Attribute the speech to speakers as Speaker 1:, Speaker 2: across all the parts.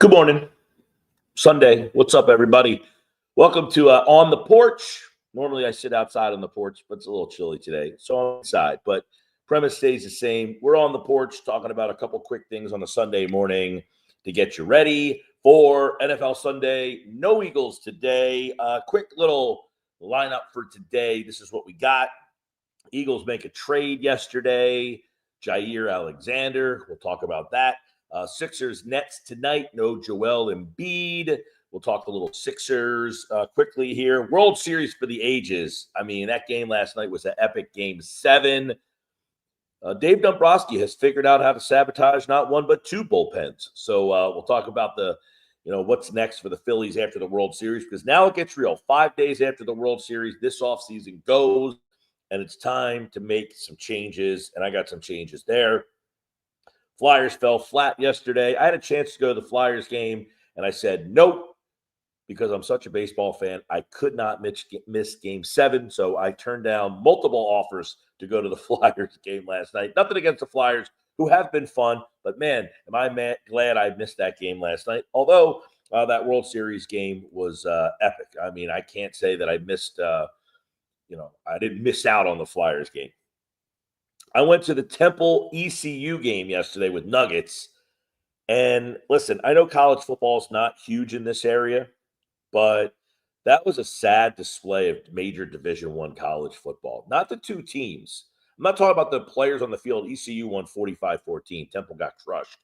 Speaker 1: Good morning. Sunday. What's up, everybody? Welcome to On the Porch. Normally, I sit outside on the porch, but it's a little chilly today, so I'm inside. But premise stays the same. We're on the porch talking about a couple quick things on a Sunday morning to get you ready for NFL Sunday. No Eagles today. Quick little lineup for today. This is what we got. Eagles make a trade yesterday. Jair Alexander. We'll talk about that. Sixers Nets tonight. No Joel Embiid. We'll talk a little Sixers quickly here. World Series for the ages. I mean, that game last night was an epic Game 7. Dave Dombrowski has figured out how to sabotage not one but two bullpens. So we'll talk about what's next for the Phillies after the World Series, because now it gets real. 5 days after the World Series, this offseason goes, and it's time to make some changes, and I got some changes there. Flyers fell flat yesterday. I had a chance to go to the Flyers game, and I said nope, because I'm such a baseball fan. I could not miss Game 7, so I turned down multiple offers to go to the Flyers game last night. Nothing against the Flyers, who have been fun, but man, am I glad I missed that game last night. Although that World Series game was epic. I mean, I can't say that I missed I didn't miss out on the Flyers game. I went to the Temple ECU game yesterday with Nuggets. And listen, I know college football is not huge in this area, but that was a sad display of major Division I college football. Not the two teams. I'm not talking about the players on the field. ECU won 45-14. Temple got crushed.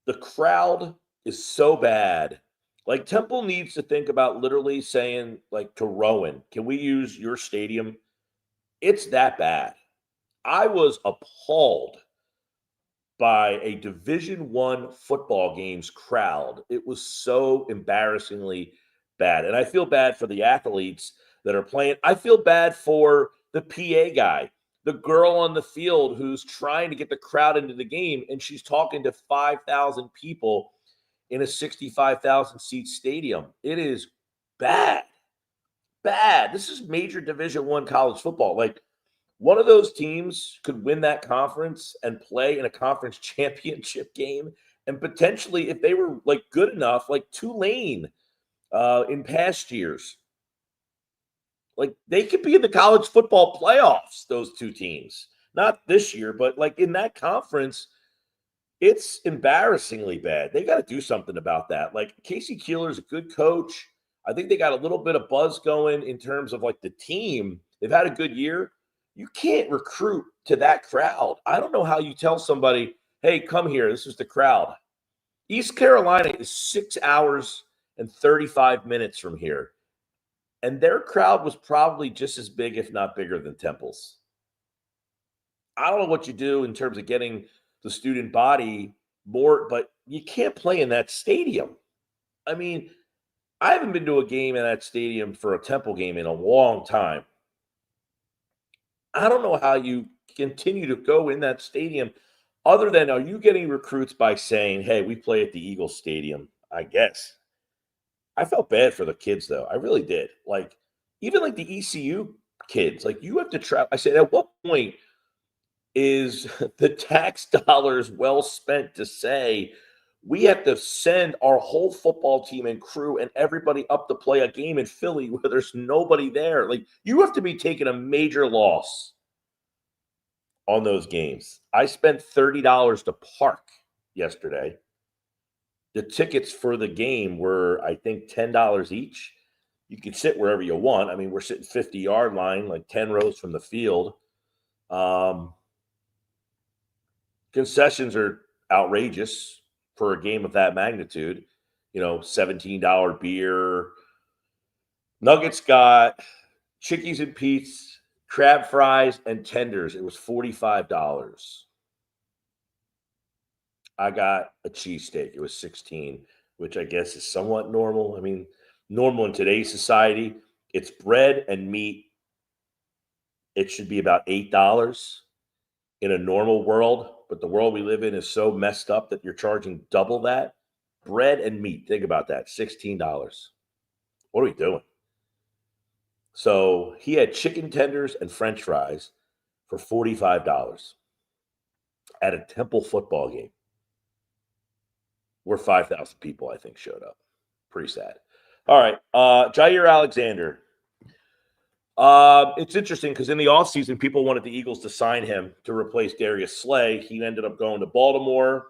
Speaker 1: The crowd is so bad. Like, Temple needs to think about literally saying, like, to Rowan, can we use your stadium? It's that bad. I was appalled by a Division I football game's crowd. It was so embarrassingly bad. And I feel bad for the athletes that are playing. I feel bad for the PA guy, the girl on the field who's trying to get the crowd into the game, and she's talking to 5,000 people in a 65,000 seat stadium. It is bad. Bad. This is major Division I college football. Like, one of those teams could win that conference and play in a conference championship game, and potentially, if they were like good enough, like Tulane in past years, like they could be in the college football playoffs. Those two teams, not this year, but like in that conference. It's embarrassingly bad. They got to do something about that. Like, Casey Keeler's a good coach. I think they got a little bit of buzz going in terms of like the team. They've had a good year. You can't recruit to that crowd. I don't know how you tell somebody, hey, come here. This is the crowd. East Carolina is 6 hours and 35 minutes from here. And their crowd was probably just as big, if not bigger, than Temple's. I don't know what you do in terms of getting the student body more, but you can't play in that stadium. I mean, I haven't been to a game in that stadium for a Temple game in a long time. I don't know how you continue to go in that stadium other than, are you getting recruits by saying, hey, we play at the Eagles Stadium? I guess. I felt bad for the kids, though. I really did. Like, even like the ECU kids, like, you have to travel. I said, at what point is the tax dollars well spent to say we have to send our whole football team and crew and everybody up to play a game in Philly where there's nobody there? Like, you have to be taking a major loss on those games. I spent $30 to park yesterday. The tickets for the game were, I think, $10 each. You can sit wherever you want. I mean, we're sitting 50-yard line, like 10 rows from the field. Concessions are outrageous for a game of that magnitude. $17 beer. Nuggets got Chickies and Pete's, crab fries, and tenders. It was $45. I got a cheesesteak. It was $16, which I guess is somewhat normal. I mean, normal in today's society. It's bread and meat. It should be about $8 in a normal world, but the world we live in is so messed up that you're charging double that. Bread and meat, think about that, $16. What are we doing? So he had chicken tenders and French fries for $45 at a Temple football game. where 5,000 people, I think, showed up. Pretty sad. All right. Jair Alexander. It's interesting because in the offseason, people wanted the Eagles to sign him to replace Darius Slay. He ended up going to Baltimore.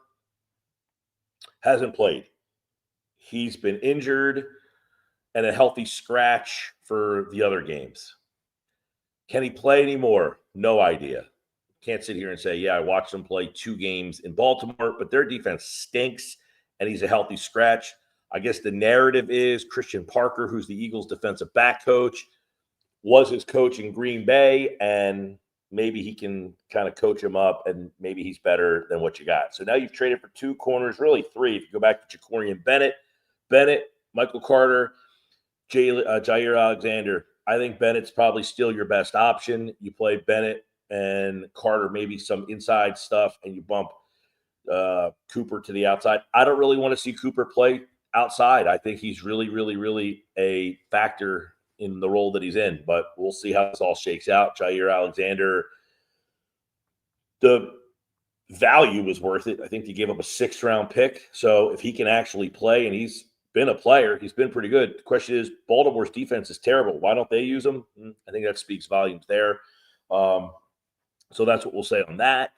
Speaker 1: Hasn't played. He's been injured and a healthy scratch for the other games. Can he play anymore? No idea. Can't sit here and say, yeah, I watched him play 2 games in Baltimore, but their defense stinks and he's a healthy scratch. I guess the narrative is Christian Parker, who's the Eagles defensive back coach, was his coach in Green Bay, and maybe he can kind of coach him up and maybe he's better than what you got. So now you've traded for 2 corners, really 3. If you go back to Ja'Cory and Bennett, Michael Carter, Jair Alexander. I think Bennett's probably still your best option. You play Bennett and Carter, maybe some inside stuff, and you bump Cooper to the outside. I don't really want to see Cooper play outside. I think he's really, really, really a factor in the role that he's in, but we'll see how this all shakes out. Jair Alexander, the value was worth it. I think he gave up a 6th-round pick. So if he can actually play, and he's been a player, he's been pretty good. The question is, Baltimore's defense is terrible. Why don't they use him? I think that speaks volumes there. So that's what we'll say on that.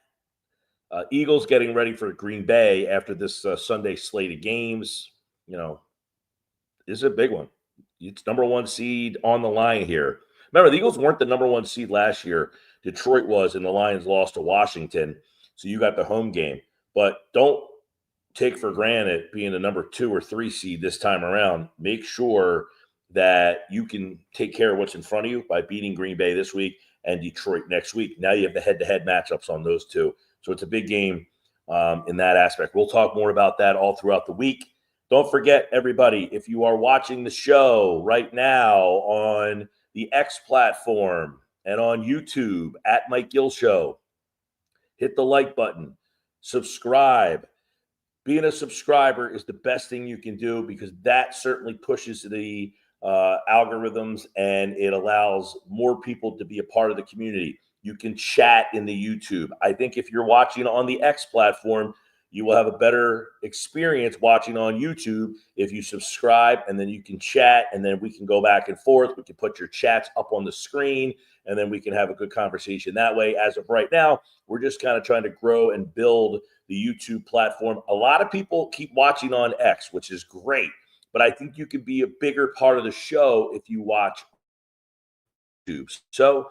Speaker 1: Eagles getting ready for Green Bay after this Sunday slate of games. You know, this is a big one. It's number 1 seed on the line here. Remember, the Eagles weren't the number 1 seed last year. Detroit was, and the Lions lost to Washington. So you got the home game. But don't take for granted being the number 2 or 3 seed this time around. Make sure that you can take care of what's in front of you by beating Green Bay this week and Detroit next week. Now you have the head-to-head matchups on those 2. So it's a big game in that aspect. We'll talk more about that all throughout the week. Don't forget, everybody, if you are watching the show right now on the X platform and on YouTube at Mike Gill Show, hit the like button, subscribe. Being a subscriber is the best thing you can do because that certainly pushes the algorithms and it allows more people to be a part of the community. You can chat in the YouTube. I think if you're watching on the X platform, you will have a better experience watching on YouTube if you subscribe, and then you can chat, and then we can go back and forth. We can put your chats up on the screen, and then we can have a good conversation that way. As of right now, we're just kind of trying to grow and build the YouTube platform. A lot of people keep watching on X, which is great, but I think you can be a bigger part of the show if you watch YouTube. So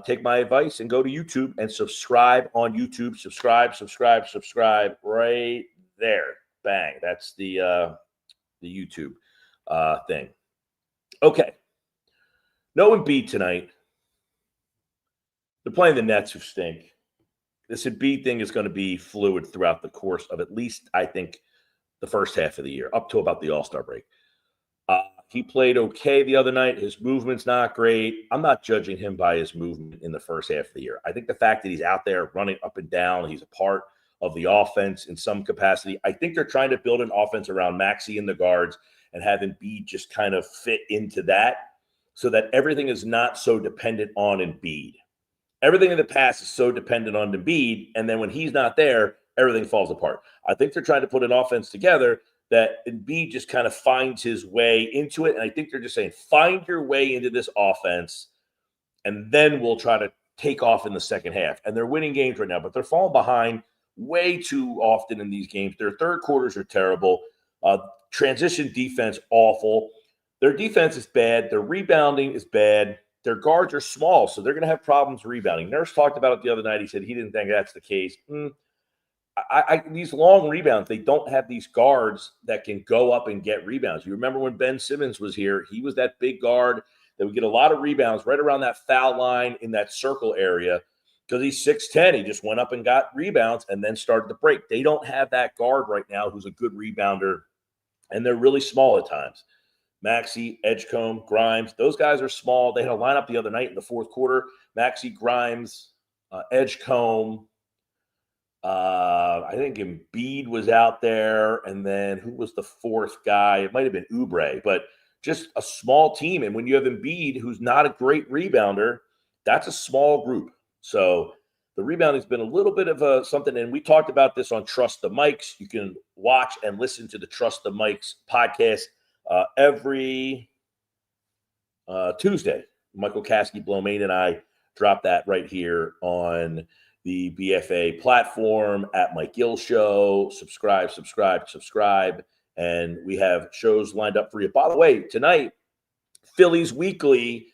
Speaker 1: take my advice and go to YouTube and subscribe on YouTube. Subscribe right there. Bang. That's the YouTube thing. Okay. No Embiid tonight. They're playing the Nets, who stink. This Embiid thing is going to be fluid throughout the course of at least, I think, the first half of the year, up to about the All-Star break. He played okay the other night. His movement's not great. I'm not judging him by his movement in the first half of the year. I think the fact that he's out there running up and down, he's a part of the offense in some capacity. I think they're trying to build an offense around Maxey and the guards and have Embiid just kind of fit into that so that everything is not so dependent on Embiid. Everything in the past is so dependent on Embiid, and then when he's not there, everything falls apart. I think they're trying to put an offense together that Embiid just kind of finds his way into it. And I think they're just saying, find your way into this offense, and then we'll try to take off in the second half. And they're winning games right now, but they're falling behind way too often in these games. Their third quarters are terrible. Transition defense, awful. Their defense is bad. Their rebounding is bad. Their guards are small, so they're going to have problems rebounding. Nurse talked about it the other night. He said he didn't think that's the case. These long rebounds, they don't have these guards that can go up and get rebounds. You remember when Ben Simmons was here, he was that big guard that would get a lot of rebounds right around that foul line in that circle area because he's 6'10". He just went up and got rebounds and then started to break. They don't have that guard right now who's a good rebounder, and they're really small at times. Maxey, Edgecombe, Grimes, those guys are small. They had a lineup the other night in the fourth quarter. Maxey, Grimes, Edgecombe, I think Embiid was out there, and then who was the fourth guy? It might have been Oubre, but just a small team. And when you have Embiid, who's not a great rebounder, that's a small group. So The rebounding has been a little bit of something, and we talked about this on Trust the Mics. You can watch and listen to the Trust the Mics podcast every Tuesday. Michael Caskey, Blomane, and I drop that right here on the BFA platform at Mike Gill Show. Subscribe. And we have shows lined up for you. By the way, tonight, Phillies Weekly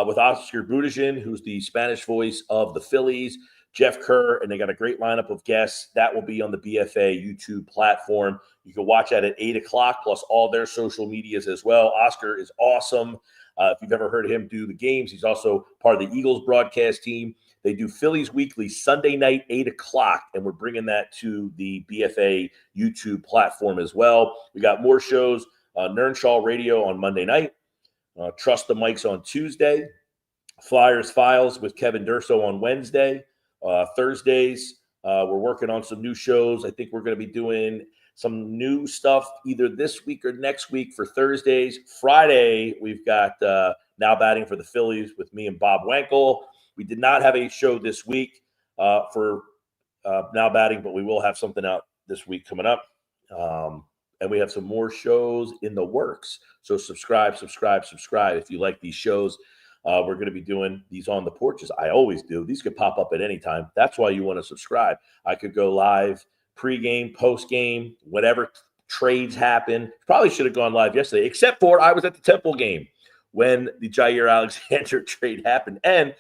Speaker 1: with Oscar Budajin, who's the Spanish voice of the Phillies, Jeff Kerr, and they got a great lineup of guests. That will be on the BFA YouTube platform. You can watch that at 8 o'clock, plus all their social medias as well. Oscar is awesome. If you've ever heard him do the games, he's also part of the Eagles broadcast team. They do Phillies Weekly Sunday night, 8 o'clock, and we're bringing that to the BFA YouTube platform as well. We got more shows, Nernshaw Radio on Monday night, Trust the Mics on Tuesday, Flyers Files with Kevin Durso on Wednesday. Thursdays, we're working on some new shows. I think we're going to be doing some new stuff either this week or next week for Thursdays. Friday, we've got Now Batting for the Phillies with me and Bob Wankel. We did not have a show this week for Now Batting, but we will have something out this week coming up. And we have some more shows in the works. So subscribe if you like these shows. We're going to be doing these on the porches. I always do. These could pop up at any time. That's why you want to subscribe. I could go live pregame, postgame, whatever trades happen. Probably should have gone live yesterday, except for I was at the Temple game when the Jair Alexander trade happened. And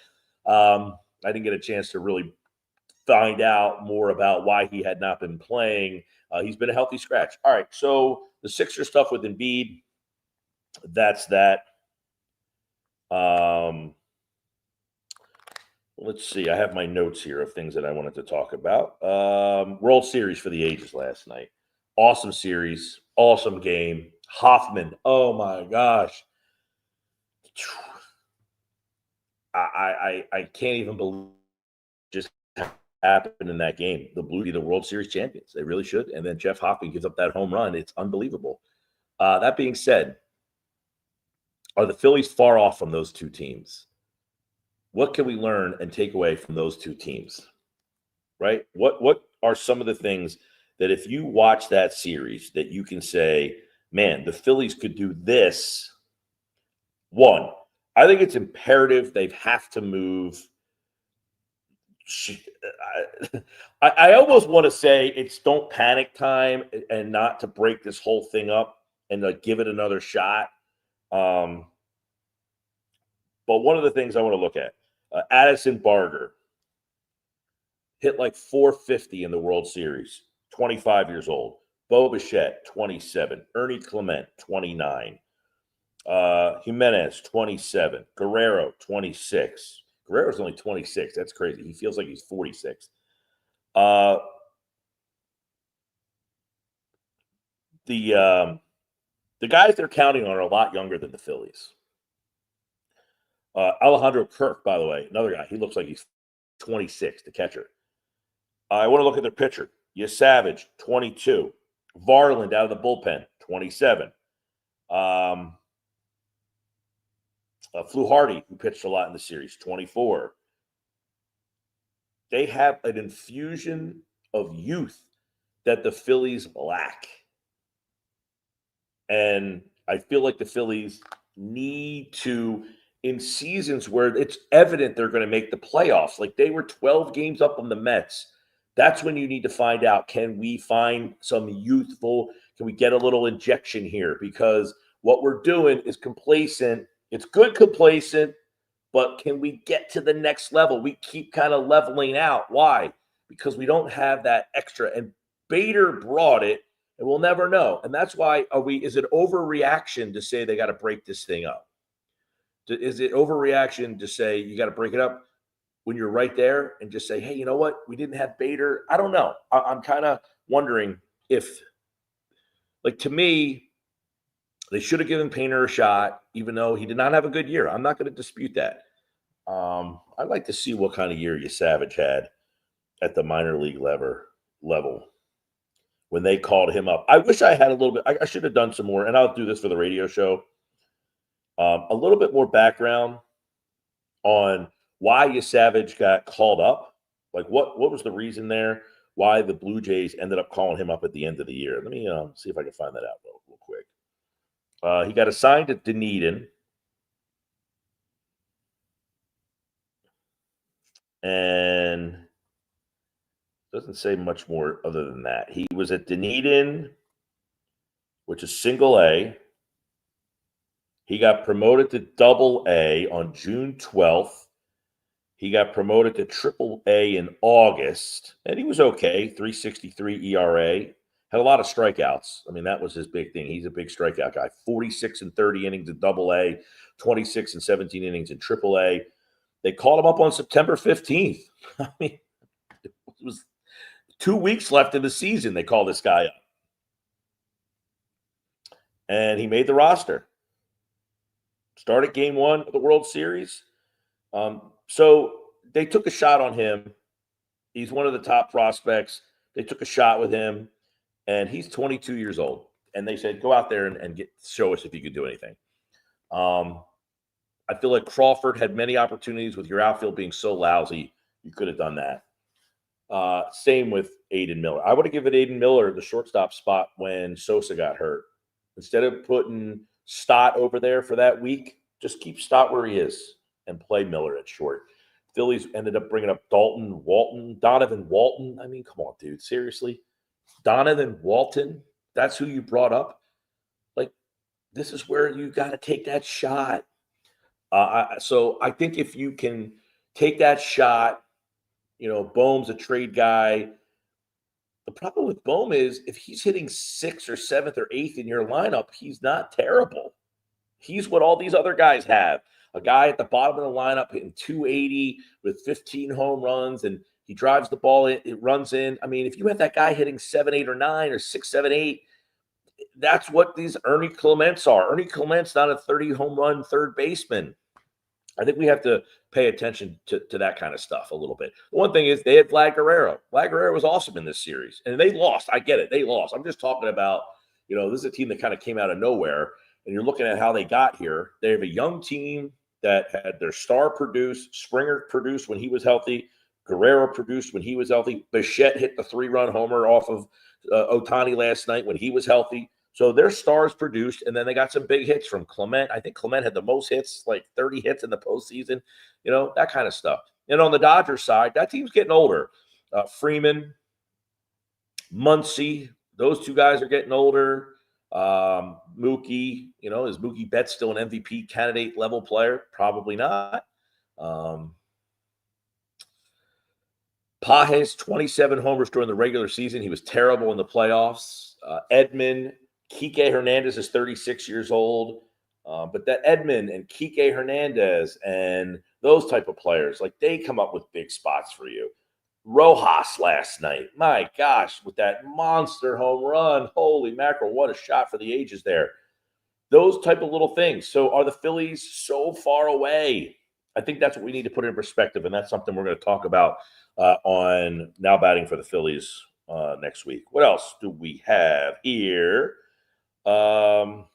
Speaker 1: I didn't get a chance to really find out more about why he had not been playing. He's been a healthy scratch. All right, so the Sixer stuff with Embiid, that's that. Let's see. I have my notes here of things that I wanted to talk about. World Series for the ages last night. Awesome series. Awesome game. Hoffman. Oh, my gosh. I can't even believe just happened in that game. The Blues be the World Series champions. They really should. And then Jeff Hoffman gives up that home run. It's unbelievable. That being said, are the Phillies far off from those two teams? What can we learn and take away from those two teams? Right? What are some of the things that if you watch that series that you can say, man, the Phillies could do this? One, I think it's imperative they have to move. I almost want to say it's don't panic time and not to break this whole thing up and give it another shot. But one of the things I want to look at, Addison Barger hit like 450 in the World Series, 25 years old. Bo Bichette, 27. Ernie Clement, 29. Jimenez, 27. Guerrero, 26. Guerrero's only 26. That's crazy. He feels like he's 46. The guys they're counting on are a lot younger than the Phillies. Alejandro Kirk, by the way, another guy. He looks like he's 26, the catcher. I want to look at their pitcher. Savage, 22. Varland out of the bullpen, 27. Fluharty, who pitched a lot in the series, 24. They have an infusion of youth that the Phillies lack. And I feel like the Phillies need to, in seasons where it's evident they're going to make the playoffs, like they were 12 games up on the Mets. That's when you need to find out, can we find some youthful, can we get a little injection here? Because what we're doing is complacent. It's good complacent, but can we get to the next level? We keep kind of leveling out. Why? Because we don't have that extra. And Bader brought it, and we'll never know. And that's why is it overreaction to say they got to break this thing up? Is it overreaction to say you got to break it up when you're right there and just say, hey, you know what? We didn't have Bader. I don't know. I'm kind of wondering if, like, to me, they should have given Painter a shot, even though he did not have a good year. I'm not going to dispute that. I'd like to see what kind of year Savage had at the minor league level when they called him up. I wish I had a little bit. I should have done some more, and I'll do this for the radio show. A little bit more background on why Savage got called up Like, what was the reason there? Why the Blue Jays ended up calling him up at the end of the year? Let me see if I can find that out real quick. He got assigned to Dunedin, and doesn't say much more other than that. He was at Dunedin, which is single A. He got promoted to double A on June 12th. He got promoted to triple A in August, and he was okay, 3.63 ERA. Had a lot of strikeouts. I mean, that was his big thing. He's a big strikeout guy. 46 and 30 innings in double A, 26 and 17 innings in triple A. They called him up on September 15th. I mean, it was 2 weeks left in the season. They called this guy up. And he made the roster. Started game one of the World Series. So they took a shot on him. He's one of the top prospects. They took a shot with him, and he's 22 years old. And they said, go out there and show us if you could do anything. I feel like Crawford had many opportunities with your outfield being so lousy. You could have done that. Same with Aiden Miller. I would have given Aiden Miller the shortstop spot when Sosa got hurt. Instead of putting Stott over there for that week, just keep Stott where he is and play Miller at short. Phillies ended up bringing up Donovan Walton. I mean, come on, dude. Seriously? Donovan Walton? That's who you brought up? Like, this is where you got to take that shot. So I think if you can take that shot, Bohm's a trade guy. The problem with Bohm is if he's hitting 6th or 7th or 8th in your lineup, he's not terrible. He's what all these other guys have. A guy at the bottom of the lineup hitting 280 with 15 home runs, and he drives the ball in, it runs in. I mean, if you have that guy hitting 7, 8, or 9 or 6, 7, 8, that's what these Ernie Clements are. Ernie Clements not a 30 home run third baseman. I think we have to pay attention to that kind of stuff a little bit. The one thing is they had Vlad Guerrero. Vlad Guerrero was awesome in this series, and they lost. I get it. They lost. I'm just talking about, this is a team that kind of came out of nowhere, and you're looking at how they got here. They have a young team that had their star produced. Springer produced when he was healthy. Guerrero produced when he was healthy. Bichette hit the 3-run homer off of Ohtani last night when he was healthy. So their stars produced, and then they got some big hits from Clement. I think Clement had the most hits, like 30 hits in the postseason, that kind of stuff. And on the Dodgers side, that team's getting older. Freeman, Muncy, those two guys are getting older. Mookie, is Mookie Betts still an MVP candidate level player? Probably not. Pages, 27 homers during the regular season. He was terrible in the playoffs. Edman, Kike Hernandez is 36 years old. But that Edman and Kike Hernandez and those type of players, like they come up with big spots for you. Rojas last night, my gosh, with that monster home run. Holy mackerel, what a shot for the ages there. Those type of little things. So are the Phillies so far away? I think that's what we need to put in perspective, and that's something we're going to talk about on Now Batting for the Phillies next week. What else do we have here? Flyers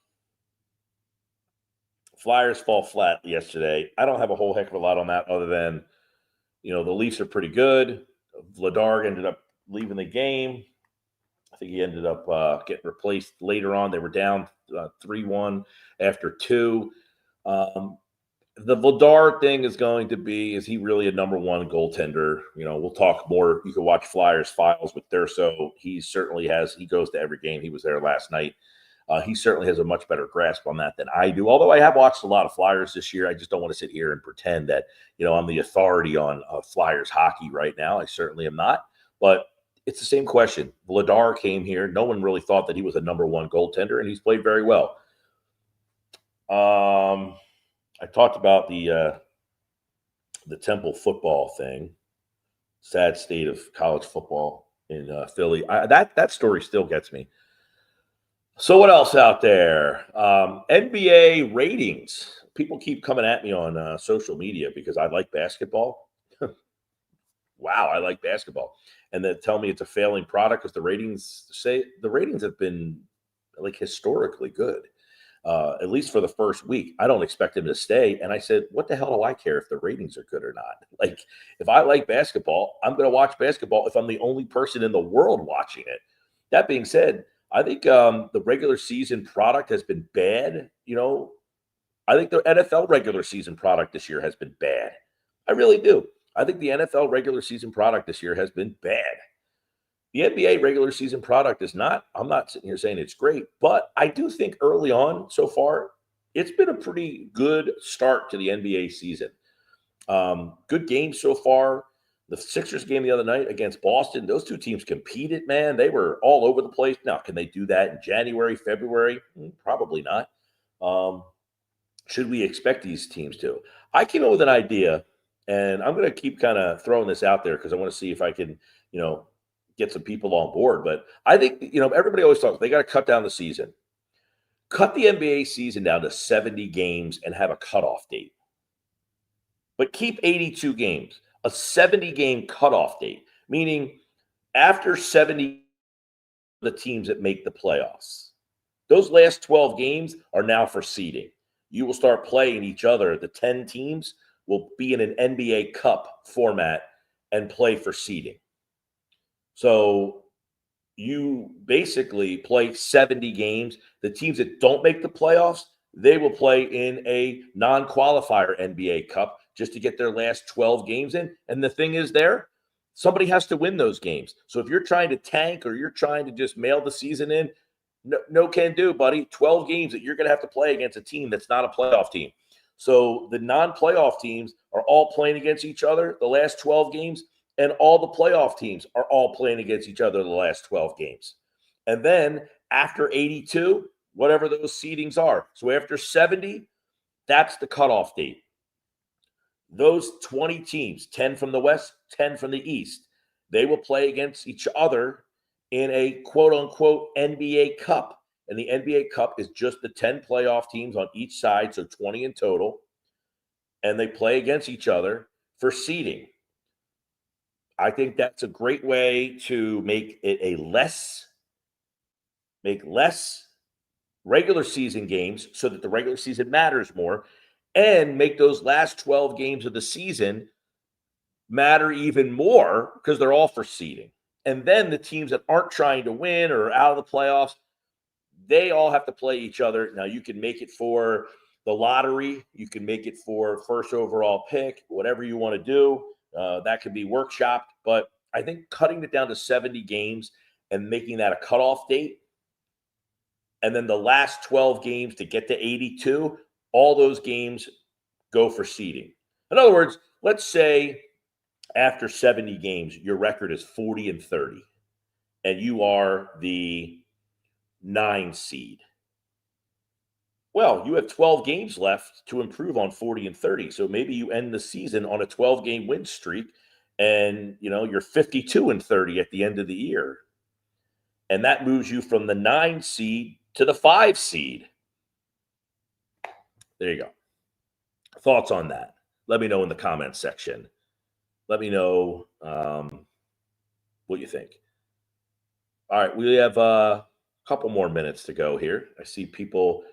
Speaker 1: fall flat yesterday. I don't have a whole heck of a lot on that other than, the Leafs are pretty good. Vladar ended up leaving the game. I think he ended up getting replaced later on. They were down 3-1 after 2. The Vladar thing is going to be, is he really a number one goaltender? We'll talk more. You can watch Flyers files with Thurso. He certainly has. He goes to every game. He was there last night. He certainly has a much better grasp on that than I do. Although I have watched a lot of Flyers this year, I just don't want to sit here and pretend that, I'm the authority on Flyers hockey right now. I certainly am not. But it's the same question. Vladar came here. No one really thought that he was a number one goaltender, and he's played very well. I talked about the Temple football thing. Sad state of college football in Philly. That story still gets me. So what else out there? NBA ratings. People keep coming at me on social media because I like basketball. Wow, I like basketball. And they tell me it's a failing product because the ratings have been like historically good. at least for the first week. I don't expect him to stay. And I said, what the hell do I care if the ratings are good or not? Like, if I like basketball, I'm going to watch basketball if I'm the only person in the world watching it. That being said, I think the regular season product has been bad. I think the NFL regular season product this year has been bad. I really do. I think the NFL regular season product this year has been bad. The NBA regular season product is not. I'm not sitting here saying it's great, but I do think early on so far, it's been a pretty good start to the NBA season. Good games so far. The Sixers game the other night against Boston, those two teams competed, man. They were all over the place. Now, can they do that in January, February? Probably not. Should we expect these teams to? I came up with an idea, and I'm going to keep kind of throwing this out there because I want to see if I can, get some people on board. But I think, everybody always talks, they got to cut down the season. Cut the NBA season down to 70 games and have a cutoff date. But keep 82 games, a 70-game cutoff date, meaning after 70, the teams that make the playoffs. Those last 12 games are now for seeding. You will start playing each other. The 10 teams will be in an NBA Cup format and play for seeding. So you basically play 70 games. The teams that don't make the playoffs, they will play in a non-qualifier NBA Cup just to get their last 12 games in. And the thing is somebody has to win those games. So if you're trying to tank or you're trying to just mail the season in, no can do, buddy. 12 games that you're going to have to play against a team that's not a playoff team. So the non-playoff teams are all playing against each other the last 12 games, and all the playoff teams are all playing against each other the last 12 games. And then after 82, whatever those seedings are. So after 70, that's the cutoff date. Those 20 teams, 10 from the West, 10 from the East, they will play against each other in a quote-unquote NBA Cup. And the NBA Cup is just the 10 playoff teams on each side, so 20 in total. And they play against each other for seeding. I think that's a great way to make it make less regular season games so that the regular season matters more, and make those last 12 games of the season matter even more because they're all for seeding. And then the teams that aren't trying to win or are out of the playoffs, they all have to play each other. Now, you can make it for the lottery. You can make it for first overall pick, whatever you want to do. That could be workshopped. But I think cutting it down to 70 games and making that a cutoff date, and then the last 12 games to get to 82, all those games go for seeding. In other words, let's say after 70 games, your record is 40-30, and you are the 9 seed. Well, you have 12 games left to improve on 40-30. So maybe you end the season on a 12-game win streak, and you're 52-30 at the end of the year. And that moves you from the 9 seed to the 5 seed. There you go. Thoughts on that? Let me know in the comments section. Let me know what you think. All right, we have a couple more minutes to go here. I see people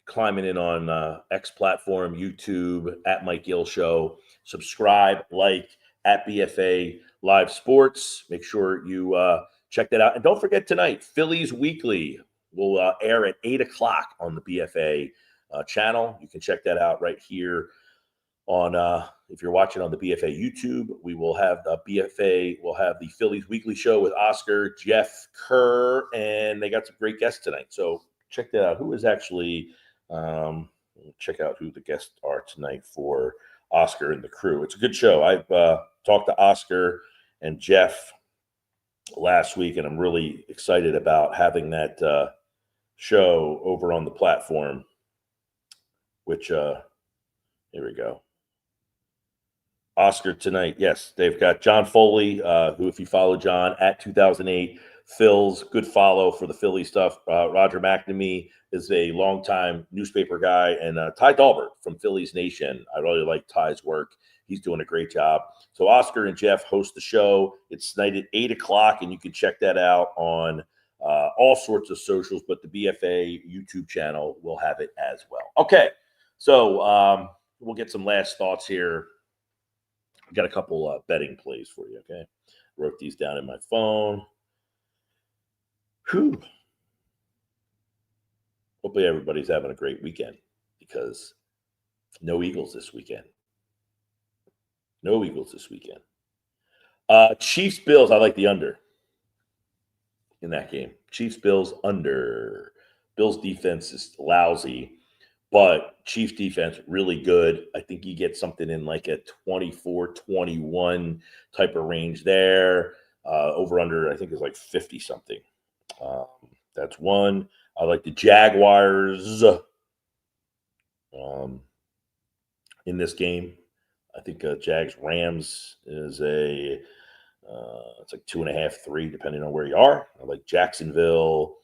Speaker 1: climbing in on X platform, YouTube, at Mike Gill Show. Subscribe, like, at BFA Live Sports. Make sure you check that out. And don't forget tonight, Phillies Weekly will air at 8 o'clock on the BFA channel. You can check that out right here on if you're watching on the BFA YouTube. We will have the BFA, we'll have the Phillies Weekly Show with Oscar, Jeff Kerr, and they got some great guests tonight. So check that out. Who is actually check out who the guests are tonight for Oscar and the crew. It's a good show. I've talked to Oscar and Jeff last week, and I'm really excited about having that show over on the platform, which here we go. Oscar tonight. Yes, they've got John Foley, who, if you follow John at 2008 Phil's, good follow for the Philly stuff. Roger McNamee is a longtime newspaper guy, and Ty Dalbert from Phillies Nation. I really like Ty's work. He's doing a great job. So Oscar and Jeff host the show. It's tonight at 8 o'clock, and you can check that out on all sorts of socials, but the BFA YouTube channel will have it as well. Okay, so we'll get some last thoughts here. I've got a couple betting plays for you, okay? Wrote these down in my phone. Whew. Hopefully everybody's having a great weekend because no Eagles this weekend. No Eagles this weekend. Chiefs Bills, I like the under in that game. Chiefs Bills under. Bills defense is lousy, but Chiefs defense really good. I think you get something in like a 24-21 type of range there. Over under, I think is like 50 something. That's one. I like the Jaguars in this game. I think Jags Rams is it's like 2.5, 3, depending on where you are. I like Jacksonville.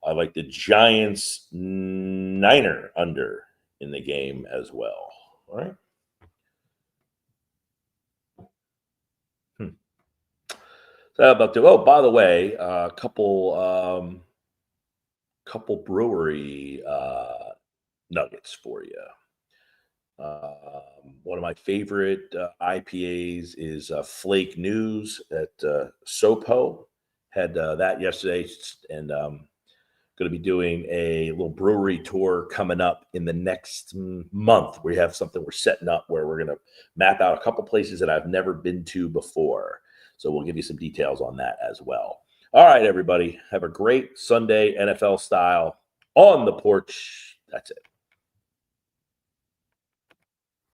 Speaker 1: I like the Giants Niner under in the game as well. All right. So how about the? Oh, by the way, a couple brewery nuggets for you. One of my favorite IPAs is Flake News at Sopo. Had that yesterday, and going to be doing a little brewery tour coming up in the next month. We have something we're setting up where we're going to map out a couple places that I've never been to before. So we'll give you some details on that as well. All right, everybody. Have a great Sunday, NFL style, on the porch. That's it.